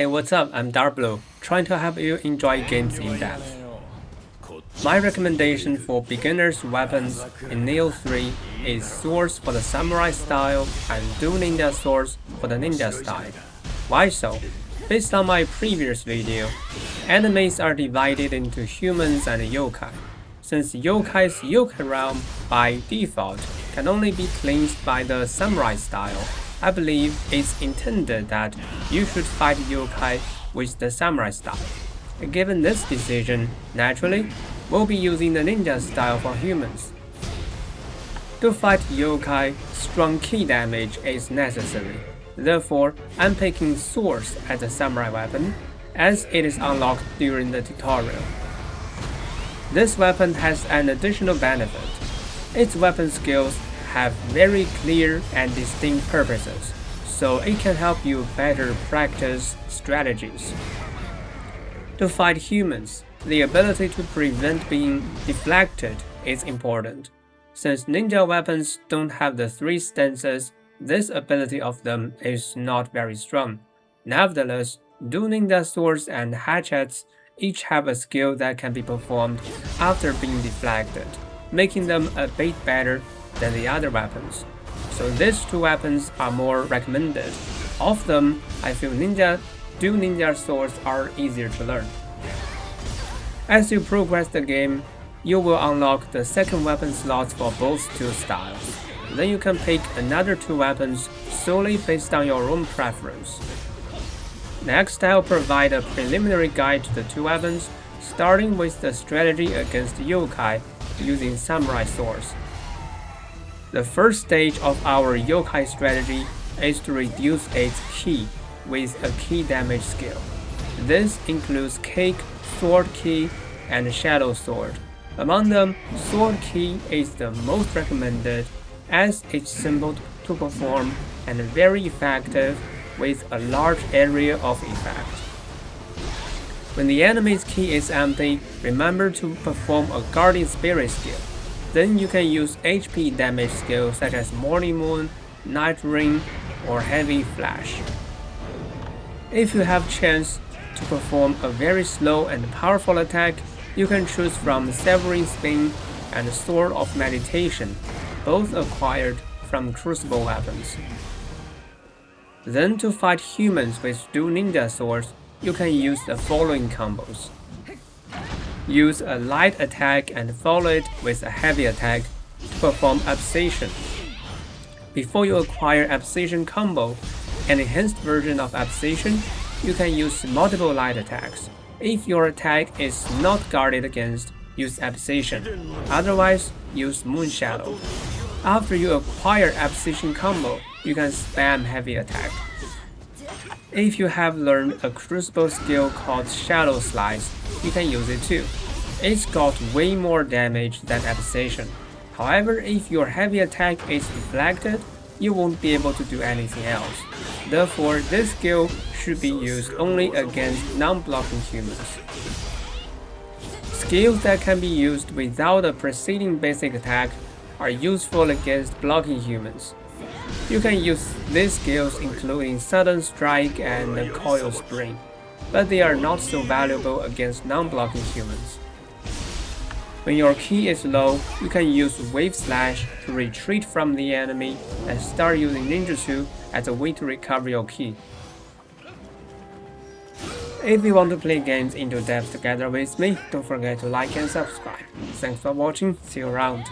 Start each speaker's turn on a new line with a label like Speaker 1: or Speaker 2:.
Speaker 1: Hey, what's up? I'm Darkbblue, trying to help you enjoy games in depth. My recommendation for beginners weapons in Nioh 3 is swords for the samurai style and dual ninja swords for the ninja style. Why so? Based on my previous video, enemies are divided into humans and yokai. Since yokai's yokai realm by default can only be cleansed by the samurai style, I believe it's intended that you should fight yokai with the samurai style. Given this decision, naturally, we'll be using the ninja style for humans. To fight yokai, strong ki damage is necessary. Therefore, I'm picking swords as a samurai weapon, as it is unlocked during the tutorial. This weapon has an additional benefit. Its weapon skills have very clear and distinct purposes, so it can help you better practice strategies. To fight humans, the ability to prevent being deflected is important. Since ninja weapons don't have the three stances, this ability of them is not very strong. Nevertheless, dual ninja swords and hatchets each have a skill that can be performed after being deflected, making them a bit better than the other weapons. So these two weapons are more recommended. Of them, I feel dual ninja swords are easier to learn. As you progress the game, you will unlock the second weapon slots for both two styles. Then you can pick another two weapons solely based on your own preference. Next, I'll provide a preliminary guide to the two weapons, starting with the strategy against yokai using samurai swords. The first stage of our yokai strategy is to reduce its ki with a ki damage skill. This includes cake, sword ki, and shadow sword. Among them, sword ki is the most recommended as it's simple to perform and very effective with a large area of effect. When the enemy's ki is empty, remember to perform a guardian spirit skill. Then you can use HP damage skills such as Morning Moon, Night Ring, or Heavy Flash. If you have chance to perform a very slow and powerful attack, you can choose from Severing Spin and Sword of Meditation, both acquired from Crucible weapons. Then to fight humans with dual ninja swords, you can use the following combos. Use a light attack and follow it with a heavy attack to perform Absation. Before you acquire Absation combo, an enhanced version of Absation, you can use multiple light attacks. If your attack is not guarded against, use Absation. Otherwise, use Moon Shadow. After you acquire Absation combo, you can spam heavy attack. If you have learned a Crucible skill called Shadow Slice, you can use it too. It's got way more damage than Absation. However, if your heavy attack is deflected, you won't be able to do anything else. Therefore, this skill should be used only against non-blocking humans. Skills that can be used without a preceding basic attack are useful against blocking humans. You can use these skills including Sudden Strike and Coil Spring, but they are not so valuable against non-blocking humans. When your ki is low, you can use Wave Slash to retreat from the enemy and start using Ninjutsu as a way to recover your ki. If you want to play games into depth together with me, don't forget to like and subscribe. Thanks for watching, see you around.